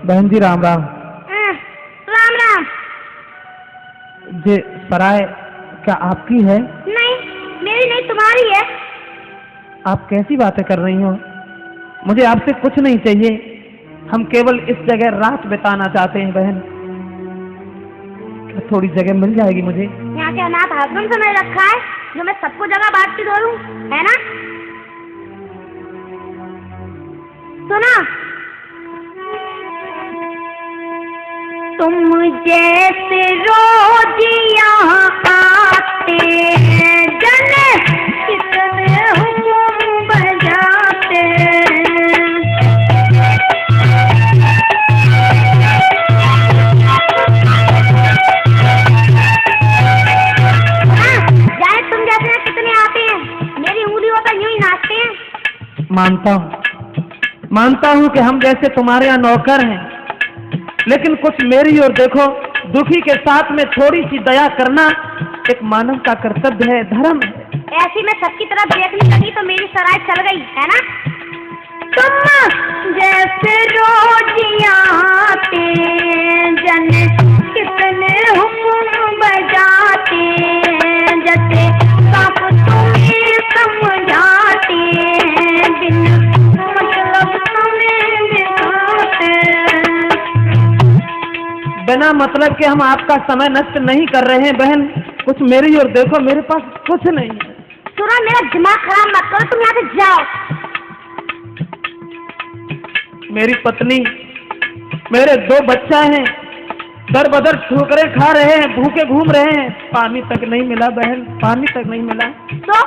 बहन जी राम राम। राम राम। ये सराय क्या आपकी है? नहीं, मेरी नहीं, तुम्हारी है। आप कैसी बातें कर रही हो? मुझे आपसे कुछ नहीं चाहिए, हम केवल इस जगह रात बिताना चाहते हैं बहन। क्या थोड़ी जगह मिल जाएगी मुझे? यहाँ के अनाथ आश्रम से मैंने रखा है, जो मैं सबको जगह बांटती दूँ, है ना? सुना, तुम जैसे रोज यहाँ आते हैं जन, कितने हुक्म बजाते हैं। जाए तुम जैसे कितने आते हैं, मेरी उंगलियों पर यूं ही नाचते हैं। मानता हूँ कि हम जैसे तुम्हारे यहाँ नौकर हैं, लेकिन कुछ मेरी ओर देखो। दुखी के साथ में थोड़ी सी दया करना एक मानव का कर्तव्य है, धर्म है। ऐसी मैं सबकी तरफ देखने लगी तो मेरी सराय चल गई, है ना? तुम जैसे रोज आते जन, कितने हुक्म बजाते, जैसे सब तुम्हें समझाते, बिन मतलब तुम्हें दिखाते। बिना मतलब के हम आपका समय नष्ट नहीं कर रहे हैं बहन। कुछ मेरी ओर देखो, मेरे पास कुछ नहीं है। सुनो, मेरा दिमाग खराब मत करो, तुम यहाँ से जाओ। मेरी पत्नी, मेरे 2 बच्चा हैं, दर बदर ठोकरें खा रहे हैं, भूखे घूम रहे हैं, पानी तक नहीं मिला बहन, पानी तक नहीं मिला। तो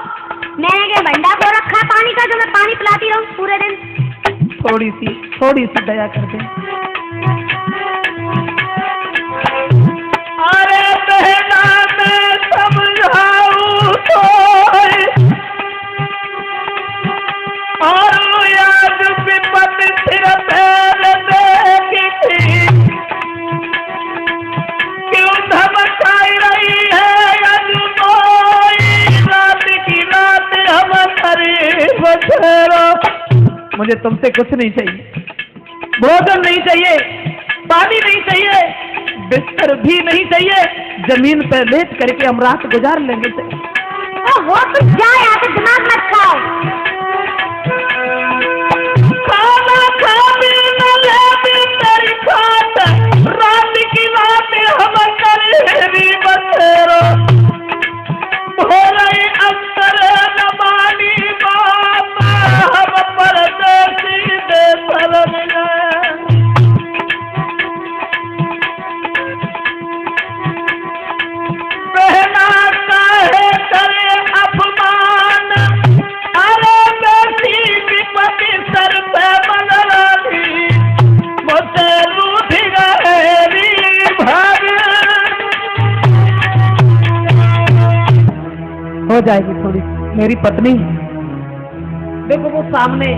मैंने क्या भंडार को रखा पानी का, जो मैं पानी पिलाती रहूं पूरे दिन? थोड़ी सी दया कर दे। अरे बहना मैं समझाऊं तो, और याद विपत सिर पैर देगी थी, क्यों धमकाई रही है अजनोई, रात की रात हम करीब बसेरो। मुझे तुमसे कुछ नहीं चाहिए, भोजन नहीं चाहिए, पानी नहीं चाहिए, बिस्तर भी नहीं चाहिए, जमीन पे लेट करके हम रात गुजार लेंगे। ओहो, तुम जाओ यहाँ से, दिमाग मत खाओ। खाना खा भी न ले भी तेरी खात, रात की रात हम करीबी बसेरो, हो रही अंतर न मानी बात, हम परदेसी देशर मिले। बहना काहे करे अपमान, अरे बेटी विपत्ति सर पे बदलानी, मुझसे रूठ गए भाग। हो जाएगी थोड़ी। मेरी पत्नी देखो, वो सामने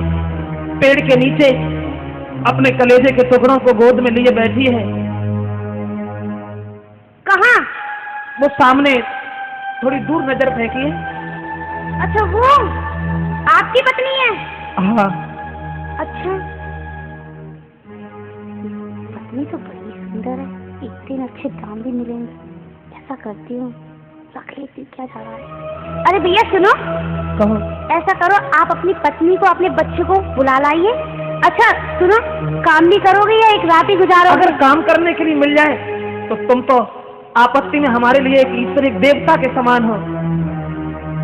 पेड़ के नीचे अपने कलेजे के टुकड़ों को गोद में लिए बैठी है। कहाँ? वो सामने थोड़ी दूर नजर फेंकी है। अच्छा, वो आपकी पत्नी है? हाँ। अच्छा, पत्नी तो बड़ी सुंदर है, एक दिन अच्छे दाम भी मिलेंगे। ऐसा करती हूँ, रख लेती, क्या जा रहा है। अरे भैया सुनो, कहो। ऐसा करो, आप अपनी पत्नी को, अपने बच्चे को बुला लाइए। अच्छा सुनो, काम भी करोगे या एक रात ही गुजारोगे? अगर काम करने के लिए मिल जाए तो तुम तो आपत्ति में हमारे लिए एक ईश्वर, एक देवता के समान हो।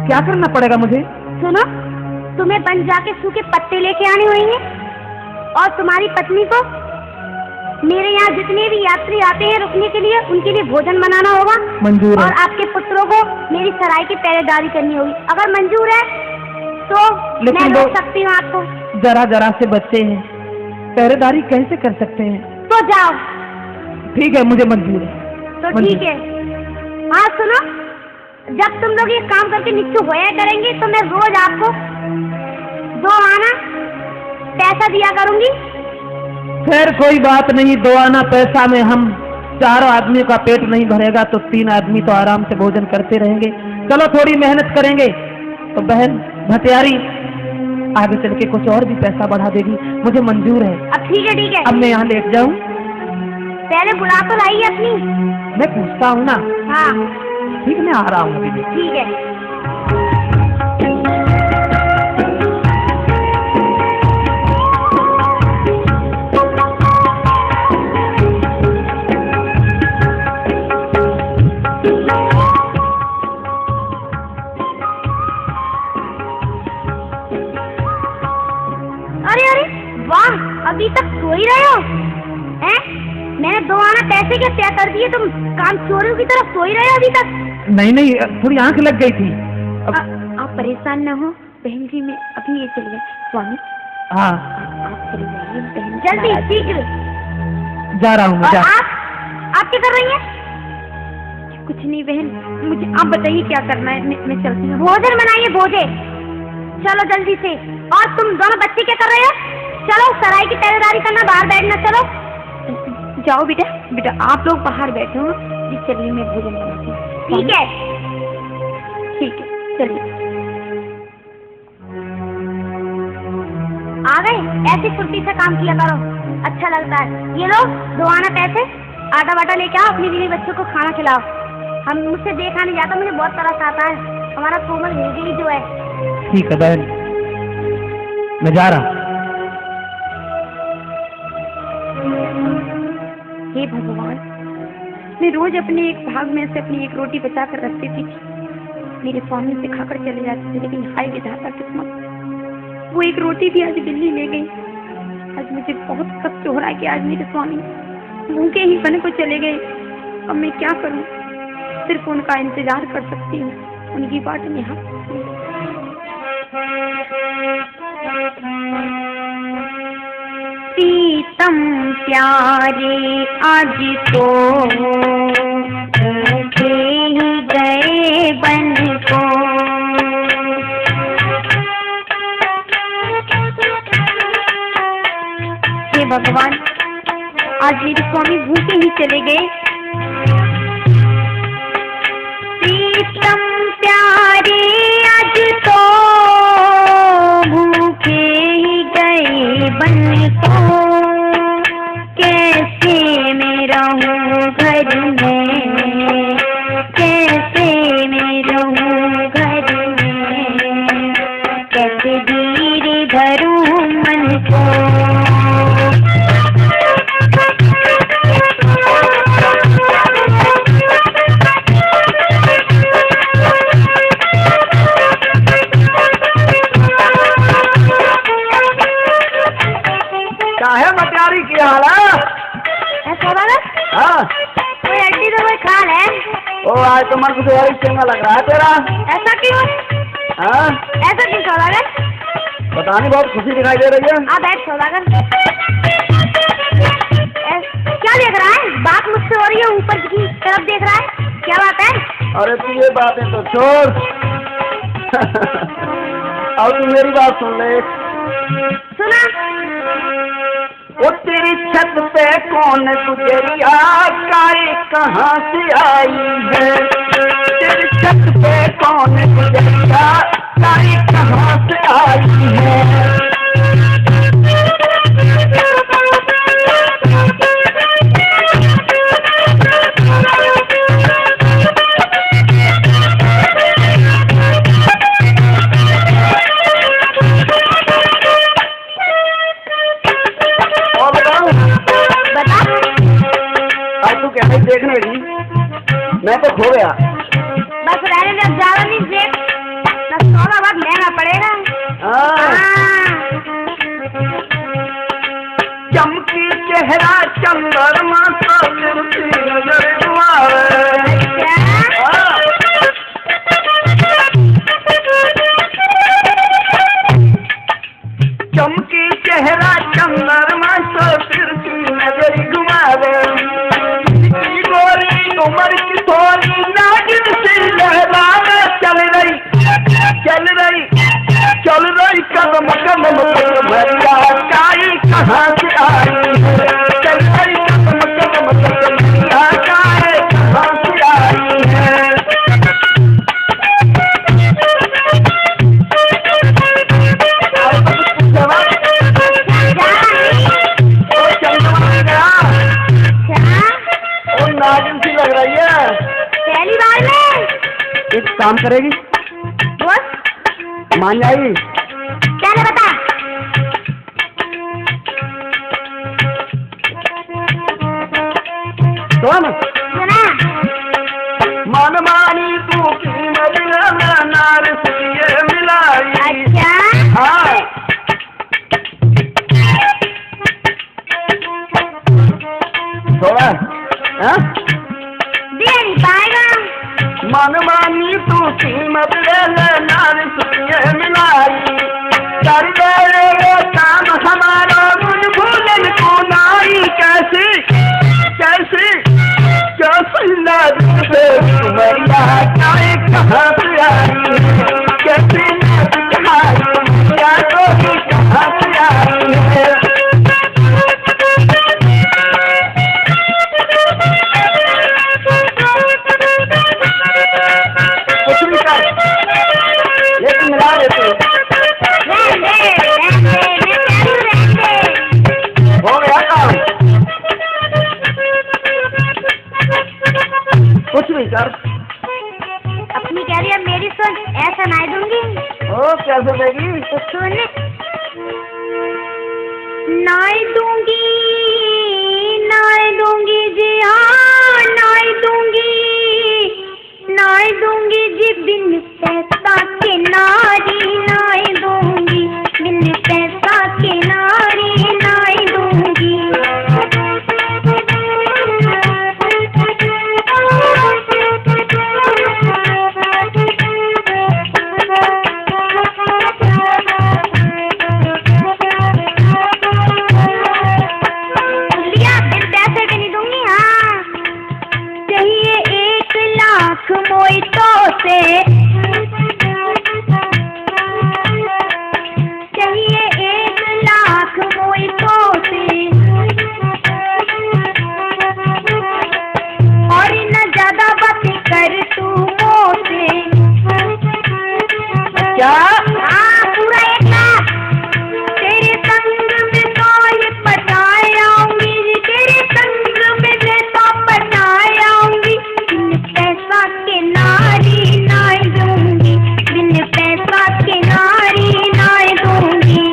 क्या करना पड़ेगा मुझे? सुनो, तुम्हें बन जाके सूखे पत्ते लेके आने होंगे और तुम्हारी पत्नी को मेरे यहाँ जितने भी यात्री आते हैं रुकने के लिए उनके लिए भोजन बनाना होगा। मंजूर है। और आपके पुत्रों को मेरी सराय की पहरेदारी करनी होगी। अगर मंजूर है तो लेकिन मैं वो रोक सकती हूँ आपको। जरा जरा से बच्चे हैं, पहरेदारी कैसे कर सकते हैं? तो जाओ। ठीक है, मुझे मंजूर है। तो मंजूर। ठीक है। हाँ सुनो, जब तुम लोग ये काम करके निश्चय होया करेंगे तो मैं रोज आपको 2 आना पैसा दिया करूंगी। खैर कोई बात नहीं, 2 आना पैसा में हम 4 आदमियों का पेट नहीं भरेगा तो 3 आदमी तो आराम से भोजन करते रहेंगे। चलो थोड़ी मेहनत करेंगे। तो बहन भटियारी आगे चल के कुछ और भी पैसा बढ़ा देगी, मुझे मंजूर है। अब ठीक है, ठीक है। अब मैं यहाँ लेट जाऊँ? पहले बुला तो लाइए अपनी। मैं पूछता हूँ ना। हाँ ठीक, मैं आ रहा हूँ अभी। ठीक है। अरे अरे वाह, अभी तक सो ही रहे हो हैं? मैंने 2 आना पैसे के तय कर दिए, तुम काम चोरों की तरह सो ही रहे हो अभी तक। नहीं नहीं, थोड़ी आंख लग गई थी। आप परेशान न हो बहन जी, मैं अभी ये चल गए। स्वामी हाँ, आप चले जाइए बहन, जल्दी शीघ्र। जा रहा हूँ मैं। और जा। आप क्या कर रही हैं? कुछ नहीं बहन, मुझे आप बताइए क्या करना है। मैं चलती हूँ। भोजन बनाइए, भोजन। चलो जल्दी से। और तुम दोनों बच्चे क्या कर रहे हो? चलो सराय की पहरेदारी करना, बाहर बैठना। चलो जाओ बेटा। बेटा आप लोग बाहर बैठो, जी चलिए मैं भोजन बनाती हूँ। ठीक है, ठीक है, चलिए। आ गए? ऐसे फुर्ती से काम किया करो, अच्छा लगता है। ये लो 2 आना पैसे, आटा वाटा लेके आओ, अपनी बीवी बच्चों को खाना खिलाओ। हम मुझसे देखा नहीं जाता, मुझे बहुत तरस आता है। हमारा कोमल भेजी जो है। ठीक है बहन, मैं जा रहा। हे भगवान, मैं रोज अपने एक भाग में से अपनी एक रोटी बचा कर रखती थी, मेरे स्वामी से खाकर चले जाते थे। लेकिन हाय विधाता किस्मत, वो एक रोटी भी आज बिल्ली ले गई। आज मुझे बहुत कष्ट हो रहा है कि आज मेरे स्वामी भूखे ही बन को चले गए। अब मैं क्या करूं? सिर्फ उनका इंतजार कर सकती हूँ, उनकी बाट में हाथ। प्रीतम प्यारे आज तो भूखे ही गए बन को। हे भगवान, आज मेरे स्वामी भूखे ही चले गए। प्रीतम प्यारे आज तो भूखे ही गए बन को। कैसे मैं रहूं घर में, कैसे मैं रहूं घर में, कैसे धीरे धरूं मन को। क्या है मटियारी की हाल है? हाँ, कोई हड्डी तो कोई खाल है। ओ आज तो मन कुछ और ही चंगा लग रहा है तेरा। ऐसा क्यों? हाँ, ऐसा क्यों सौदागर? पता नहीं, बहुत खुशी दिखाई दे रही है। आप बैठ सौदागर। क्या देख रहा है? बात मुझसे हो रही है, ऊपर की तरफ देख रहा है, क्या बात है? अरे तू ये बातें तो छोड़। अब तू मेरी बात सुन ले। सुना? वो तेरी छत पे कौन गुजरिया काय कहाँ से आई है? तेरी छत पे कौन गुजरिया काय कहाँ से आई है? बता। आज तू कैसे देखने लगी? गया? बस रहने दे, ज्यादा नहीं देख, बस थोड़ा बहुत महंगा पड़ेगा। चमकी चेहरा चंद्रमा सा तिरछी नजर तुम्हारे। चमकी चेहरा चंद्रमा सा तिरछी नजर घुमावे। गोरी उम्र की थोड़ी नागिन सी लहरावे। चल रही कदम कदम पर भरिया काई कहाँ से आई है? चल रही कदम कदम पर भरिया काई कहाँ से आई है? नागिन सी लग रही है पहली बार में। एक काम करेगी, बोल, मान जाएगी? पहले बता। सुना मन मानी तू की मदिना नार से ये मिलाई। अच्छा, हाँ थोड़ा दे नहीं पाएगा। मन मानी तू कीमत ले नार से ये मिलाई। कर गए वो काम हमारा मुझ भूलन को नाई। कैसी नार से तुम्हारा काहे कहाँ से आई है? कैसी नार कहाँ क्या तो कहाँ से आई है? कुछ भी कर लेकिन मिला देते हो गया काम। कुछ भी कर। अपनी कह रही है मेरी सुन, ऐसा नहीं दूंगी। ओ कैसे देगी? तो सुन, नहीं दूंगी जी, हाँ नहीं दूंगी जी, बिन पैसा के नारी नहीं दूंगी, बिन पैसा के नारी नहीं दूंगी। चाहिए 1 लाख मोइतो से, और न ज्यादा बातें कर तू मोसे। क्या? हाँ पूरा 1 लाख। तेरे संग में तो ये पटाए आऊंगी, तेरे संग में मैं तो पटाए आऊंगी। बिन पैसा के नारी नहीं दूंगी, बिन पैसा के नारी नहीं दूंगी।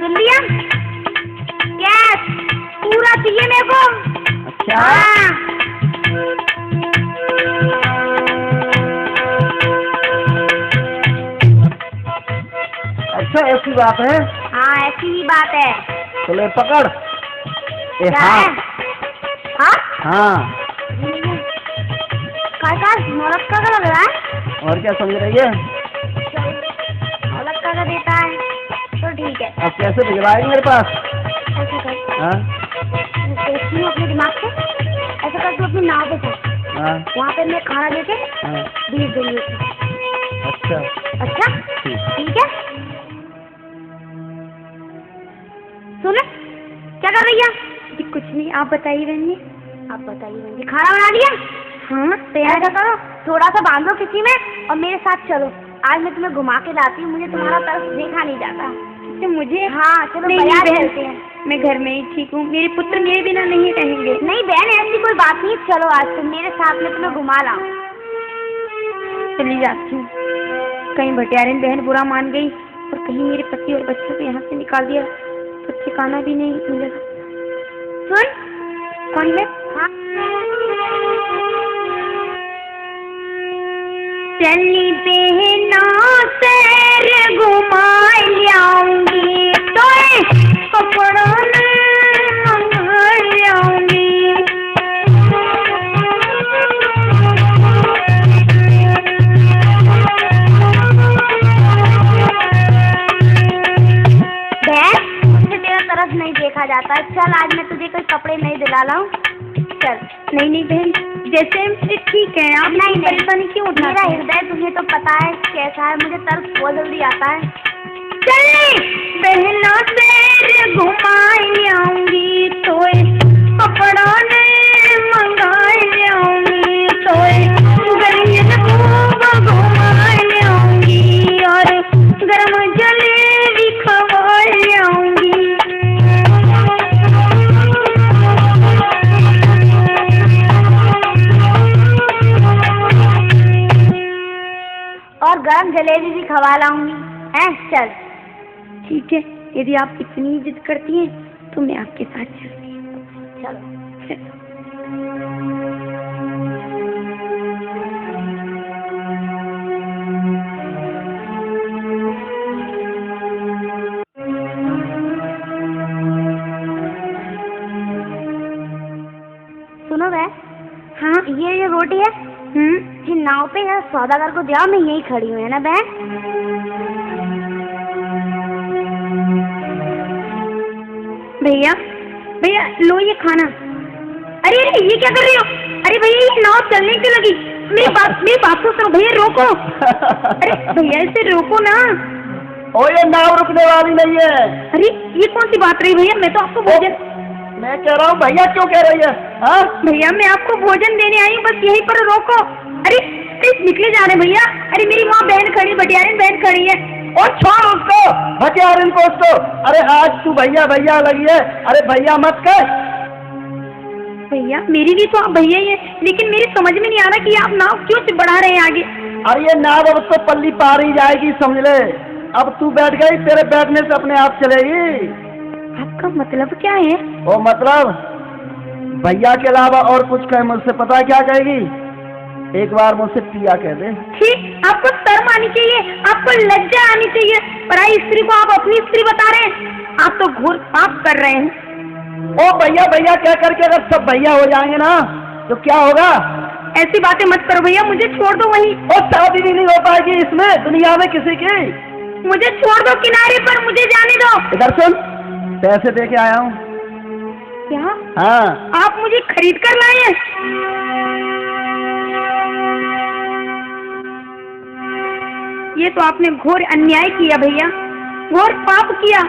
सुन लिया? कैश पूरा चाहिए मेरे को। अच्छा हाँ। अच्छा ऐसी बात है? हाँ ऐसी ही बात है। तो ले पकड़। ए क्या हाँ है? हाँ हाँ का मोलक का लग रहा है। और क्या समझ रही है? मोलक का देता है तो ठीक है। अब कैसे भिजवाएगी मेरे पास? ऐसा कर, हाँ सोचती हूँ अपने दिमाग से। ऐसा कर, तू अपनी नाव पे चल, हाँ वहाँ पे मैं खाना देके हाँ। भेज दूंगी। अच्छा अच्छा ठीक है। सुने क्या कर रही है? कुछ नहीं, आप बताइए बहन जी। आप बताइए बहन जी, खाना बना लिया? हाँ तैयार करो, थोड़ा सा बांधो किसी में और मेरे साथ चलो। आज मैं तुम्हें घुमा के लाती हूँ, मुझे तुम्हारा तरफ देखा नहीं जाता। अच्छा मुझे? हाँ चलो नहीं बाजार बहन, चलते हैं। मैं घर में ही ठीक हूँ, मेरे पुत्र मेरे बिना नहीं रहेंगे। नहीं बहन ऐसी कोई बात नहीं, चलो आज तुम मेरे साथ में तुम्हें घुमा लाऊं। चली जाती हूँ, कहीं भटियारिन बहन बुरा मान गई और कहीं मेरे पति और बच्चों को यहाँ से निकाल दिया तो ठिकाना भी नहीं मिलेगा। सुन, कौन है? हाँ चली बहना सैर घुमा लाऊंगी तो कपड़ों में मंगा लाऊंगी। तरफ नहीं देखा जाता है, चल आज मैं तुझे कोई कपड़े नहीं दिला लाऊं। चल। नहीं नहीं बहन, जैसे ठीक है आप नहीं परेशानी क्यों उठा? मेरा हृदय तुझे तो पता है कैसा है, मुझे तरस बहुत जल्दी आता है। चल बहना सैर घुमा लाऊंगी तो कपड़ा ने मंगा लाऊंगी तो गर्मियन खूब घुमा लाऊंगी और गर्म जलेबी खवा लाऊंगी। और गरम जलेबी भी खवा लाऊंगी। हैं चल। ठीक है, यदि आप इतनी जिद करती हैं तो मैं आपके साथ चलती हूँ। चलो। सुनो बे, हाँ ये रोटी है, ये नाव पे है, सौदागर को दिया, मैं यही खड़ी हूँ है ना बहन। भैया भैया लो ये खाना। अरे अरे ये क्या कर रही हो? अरे भैया ये नाव चलने क्यों लगी? मेरी बात तो सुनो भैया, रोको। अरे भैया इसे रोको ना। ओ ये नाव रुकने वाली नहीं है। अरे ये कौन सी बात रही भैया, मैं तो आपको भोजन। मैं कह रहा हूँ भैया क्यों कह रही है? हाँ भैया मैं आपको भोजन देने आई हूँ, बस यहीं पर रोको। अरे अरे निकले जा रहे भैया। अरे मेरी वहाँ बहन खड़ी, भटियारिन बहन खड़ी है। और छोड़ उसको, भटियारिन को उसको। अरे आज तू भैया भैया लगी है, अरे भैया मत कर। भैया मेरी भी तो आप भैया ही है, लेकिन मेरी समझ में नहीं आ रहा कि आप नाव क्यों से बढ़ा रहे हैं आगे। अरे ये नाव अब तो पल्ली पार ही जाएगी, समझ ले। अब तू बैठ गई, तेरे बैठने से अपने आप चलेगी। आपका मतलब क्या है? वो मतलब भैया के अलावा और कुछ कहे मुझसे, पता क्या कहेगी? एक बार मुझसे पिया कह दे। ठीक, आपको शर्म आनी चाहिए, आपको लज्जा आनी चाहिए। पराई स्त्री को आप अपनी स्त्री बता रहे हैं, आप तो घोर पाप कर रहे हैं। ओ भैया भैया क्या करके अगर सब भैया हो जाएंगे ना तो क्या होगा? ऐसी बातें मत करो भैया, मुझे छोड़ दो वहीं। और शादी भी नहीं हो पाएगी इसमें दुनिया में किसी की। मुझे छोड़ दो किनारे पर, मुझे जाने दो। इधर सुन, पैसे दे के आया हूँ। क्या? हाँ आप मुझे खरीद कर लाए हैं? ये तो आपने घोर अन्याय किया भैया, घोर पाप किया।